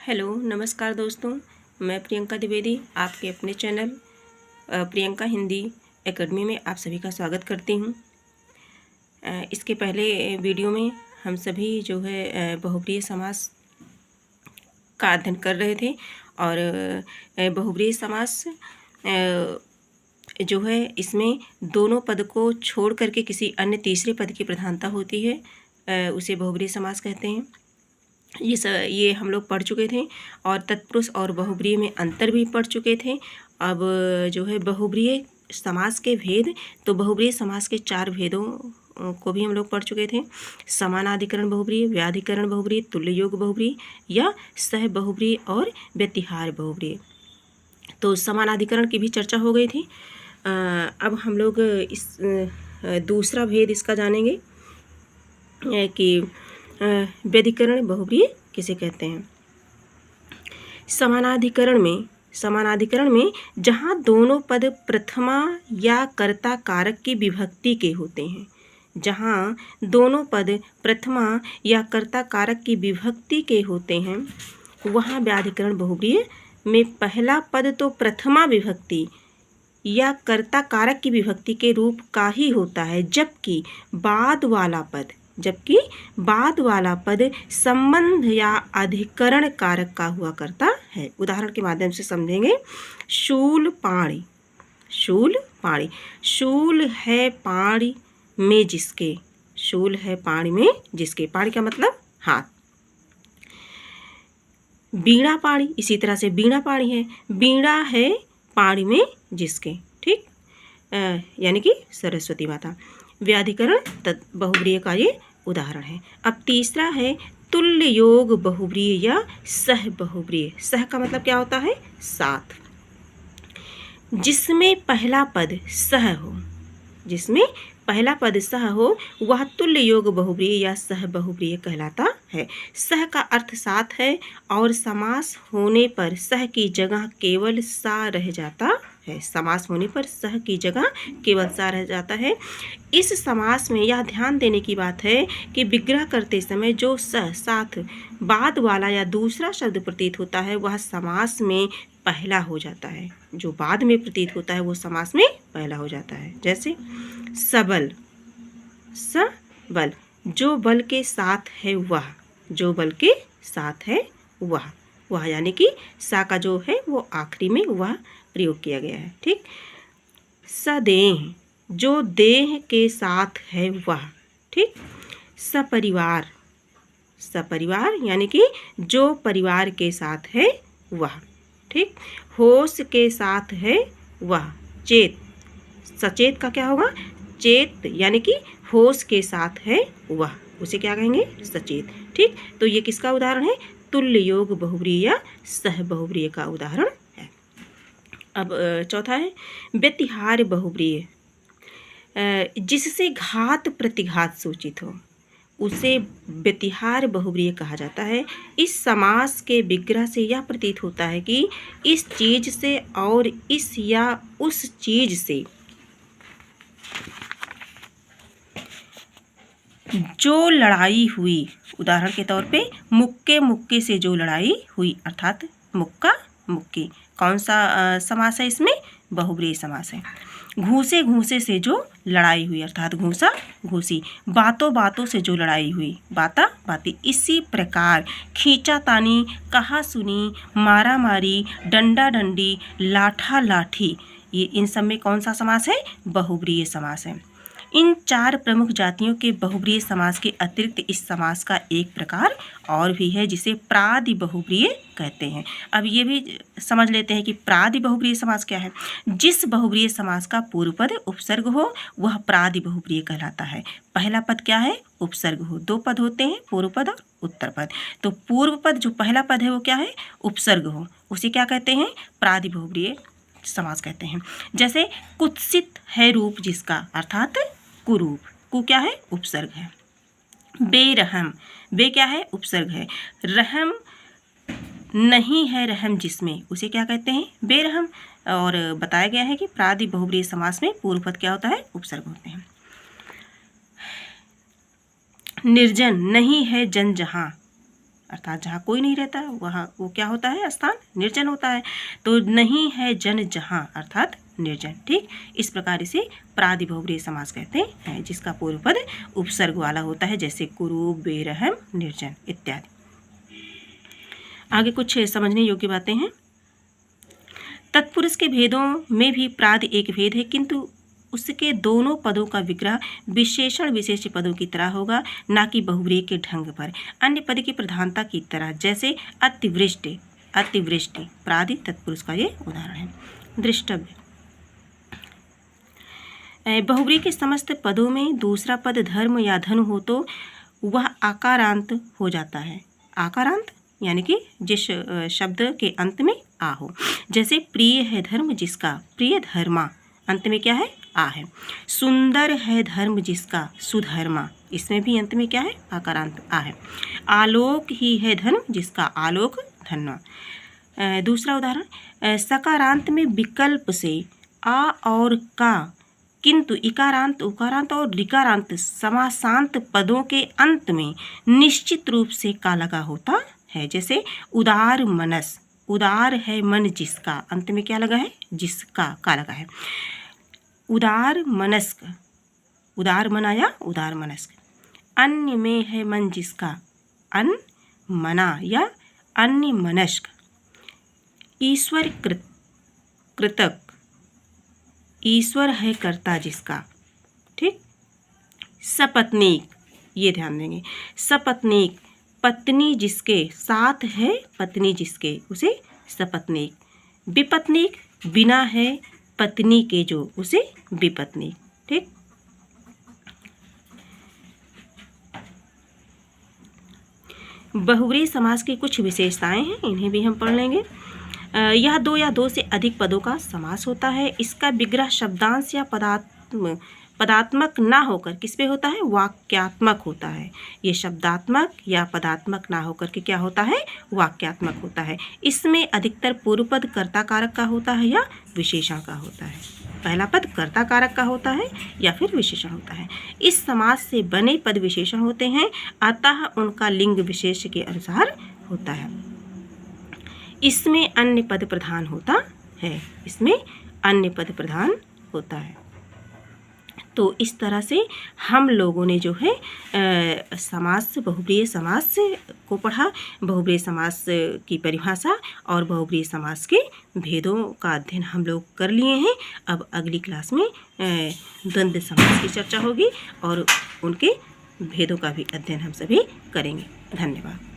Hello नमस्कार दोस्तों, मैं प्रियंका द्विवेदी आपके अपने चैनल प्रियंका हिंदी एकेडमी में आप सभी का स्वागत करती हूँ। इसके पहले वीडियो में हम सभी जो है बहुब्रीहि समास का अध्ययन कर रहे थे और बहुब्रीहि समास जो है इसमें दोनों पद को छोड़ करके किसी अन्य तीसरे पद की प्रधानता होती है, उसे बहुब्रीहि समास कहते हैं। ये हम लोग पढ़ चुके थे और तत्पुरुष और बहुब्रीहि में अंतर भी पढ़ चुके थे। अब जो है बहुब्रीहि समास के भेद, तो बहुब्रीहि समास के 4 भेदों को भी हम लोग पढ़ चुके थे। समानाधिकरण बहुब्रीहि, व्याधिकरण बहुब्रीहि, तुल्य योग बहुब्रीहि या सह बहुब्रीहि और व्यतिहार बहुब्रीहि। तो समानाधिकरण की भी चर्चा हो गई थी। अब हम लोग इस दूसरा भेद इसका जानेंगे कि व्यधिकरण बहुब्रीहि किसे कहते हैं। समानाधिकरण में जहाँ दोनों पद प्रथमा या कर्ता कारक की विभक्ति के होते हैं, जहाँ दोनों पद प्रथमा या कर्ता कारक की विभक्ति के होते हैं, वहाँ व्याधिकरण बहुब्रीहि में पहला पद तो प्रथमा विभक्ति या कर्ता कारक की विभक्ति के रूप का ही होता है, जबकि बाद वाला पद संबंध या अधिकरण कारक का हुआ करता है। उदाहरण के माध्यम से समझेंगे। शूल पाणी, शूल है पाणी में जिसके, शूल है पाणी में जिसके, पाणी का मतलब हाथ। बीणा पाणी, इसी तरह से बीणा पाणी है, बीणा है पाणी में जिसके, ठीक, यानी कि सरस्वती माता। व्याधिकरण बहुब्रीहि का ये उदाहरण है। अब तीसरा है तुल्य योग बहुब्रीहि या सह बहुब्रीहि। सह का मतलब क्या होता है? साथ। जिसमें पहला पद सह हो, वह तुल्य योग बहुब्रीहि या सह बहुब्रीहि कहलाता है। सह का अर्थ साथ है और समास होने पर सह की जगह केवल सा रह जाता है। समास होने पर सह की जगह केवल सा रह जाता है। इस समास में यह ध्यान देने की बात है कि विग्रह करते समय जो सह साथ बाद वाला या दूसरा शब्द प्रतीत होता है, वह समास में पहला हो जाता है। जो बाद में प्रतीत होता है वो समास में पहला हो जाता है। जैसे सबल, सबल, जो बल के साथ है वह, जो बल के साथ है वह यानी कि सा का जो है वो आखिरी में वह प्रयोग किया गया है, ठीक। सदेह, जो देह के साथ है वह, ठीक। सपरिवार, सपरिवार यानी कि जो परिवार के साथ है वह, ठीक। होश के साथ है वह। चेत, सचेत का क्या होगा? चेत, यानी कि होश के साथ है वह, उसे क्या कहेंगे? सचेत, ठीक। तो ये किसका उदाहरण है? तुल्य योग बहुब्रीहि या सह बहुब्रीहि का उदाहरण है। अब चौथा है व्यतिहार बहुब्रीहि। जिससे घात प्रतिघात सूचित हो, उसे व्यतिहार बहुब्रीहि कहा जाता है। इस समास के विग्रह से यह प्रतीत होता है कि इस चीज से और इस या उस चीज से जो लड़ाई हुई, उदाहरण के तौर पे मुक्के मुक्के से जो लड़ाई हुई, अर्थात मुक्का मुक्की। कौन सा समास है इसमें? बहुब्रीहि समास है। घूसे घूसे से जो लड़ाई हुई, अर्थात घूसा घूसी। बातों बातों से जो लड़ाई हुई, बाता बाती। इसी प्रकार खींचा तानी, कहा सुनी, मारा मारी, डंडा डंडी, लाठा लाठी, ये इन सब में कौन सा समास है? बहुब्रीहि समास है। इन 4 प्रमुख जातियों के बहुब्रीहि समास के अतिरिक्त इस समास का एक प्रकार और भी है, जिसे प्रादि बहुब्रीहि कहते हैं। अब ये भी समझ लेते हैं कि प्रादि बहुब्रीहि समास क्या है। जिस बहुब्रीहि समास का पूर्व पद उपसर्ग हो वह प्रादि बहुब्रीहि कहलाता है। पहला पद क्या है? उपसर्ग हो। 2 पद होते हैं, पूर्व पद और उत्तर पद। तो पूर्व पद जो पहला पद है वो क्या है? उपसर्ग हो, उसे क्या कहते हैं? प्रादि बहुब्रीहि समास कहते हैं। जैसे कुत्सित है रूप जिसका, अर्थात कुरूप। कु क्या है? उपसर्ग है। बेरहम, बे क्या है? उपसर्ग है। रहम नहीं है रहम जिसमें, उसे क्या कहते हैं? बेरहम। और बताया गया है कि प्रादि बहुब्रीहि समास में पूर्व पद क्या होता है? उपसर्ग होते हैं। निर्जन, नहीं है जन जहाँ, अर्थात जहाँ कोई नहीं रहता वहाँ वो क्या होता है, स्थान निर्जन होता है। तो नहीं है जन जहाँ अर्थात निर्जन। ठीक, इस प्रकार इसे प्रादि बहुव्रीहि समास कहते हैं, जिसका पूर्व पद उपसर्ग वाला होता है, जैसे कुरूप, बेरहम, निर्जन इत्यादि। आगे कुछ समझने योग्य बातें हैं। तत्पुरुष के भेदों में भी प्रादि एक भेद है, किंतु उसके दोनों पदों का विग्रह विशेषण विशेष पदों की तरह होगा, ना कि बहुव्रीहि के ढंग पर अन्य पद की प्रधानता की तरह। जैसे अतिवृष्टि, अतिवृष्टि प्रादि तत्पुरुष का ये उदाहरण है। दृष्टव्य, बहुव्रीहि के समस्त पदों में दूसरा पद धर्म या धनु हो तो वह आकारांत हो जाता है। आकारांत यानी कि जिस शब्द के अंत में आ हो। जैसे प्रिय है धर्म जिसका, प्रिय धर्मा, अंत में क्या है, आ है। सुंदर है धर्म जिसका, सुधर्मा, इसमें भी अंत में क्या है, आकारांत आ है। आलोक ही है धर्म जिसका, आलोक धन्वा। दूसरा उदाहरण, सकारांत में विकल्प से आ और का, किंतु इकारांत, उकारांत और ऋकारांत समासांत पदों के अंत में निश्चित रूप से का लगा होता है। जैसे उदार मनस, उदार है मन जिसका, अंत में क्या लगा है, जिसका का लगा है। उदार मनस्क, उदार मन आया, उदार मनस्क। अन्य में है मन जिसका, अन मना या अन्य मनस्क। ईश्वर कृतक, ईश्वर है कर्ता जिसका। ठीक, सपत्नीक, ये ध्यान देंगे, सपत्नीक पत्नी जिसके, साथ है पत्नी जिसके, उसे सपत्नीक। विपत्नीक बिना है पत्नी के जो, उसे विपत्नीक। ठीक, बहुव्रीहि समास की कुछ विशेषताएं हैं, इन्हें भी हम पढ़ लेंगे। यह दो या दो से अधिक पदों का समास होता है। इसका विग्रह शब्दांश या पदात्मक ना होकर किस पे होता है, वाक्यात्मक होता है। ये शब्दात्मक या पदात्मक ना होकर के क्या होता है, वाक्यात्मक होता है। इसमें अधिकतर पूर्व पद कर्ता कारक का होता है या विशेषण का होता है। पहला पद कर्ता कारक का होता है या फिर विशेषण होता है। इस समास से बने पद विशेषण होते हैं, अतः उनका लिंग विशेष के अनुसार होता है। इसमें अन्य पद प्रधान होता है, इसमें अन्य पद प्रधान होता है। तो इस तरह से हम लोगों ने जो है समास, बहुव्रीहि समास को पढ़ा, बहुव्रीहि समास की परिभाषा और बहुव्रीहि समास के भेदों का अध्ययन हम लोग कर लिए हैं। अब अगली क्लास में द्वंद्व समास की चर्चा होगी और उनके भेदों का भी अध्ययन हम सभी करेंगे। धन्यवाद।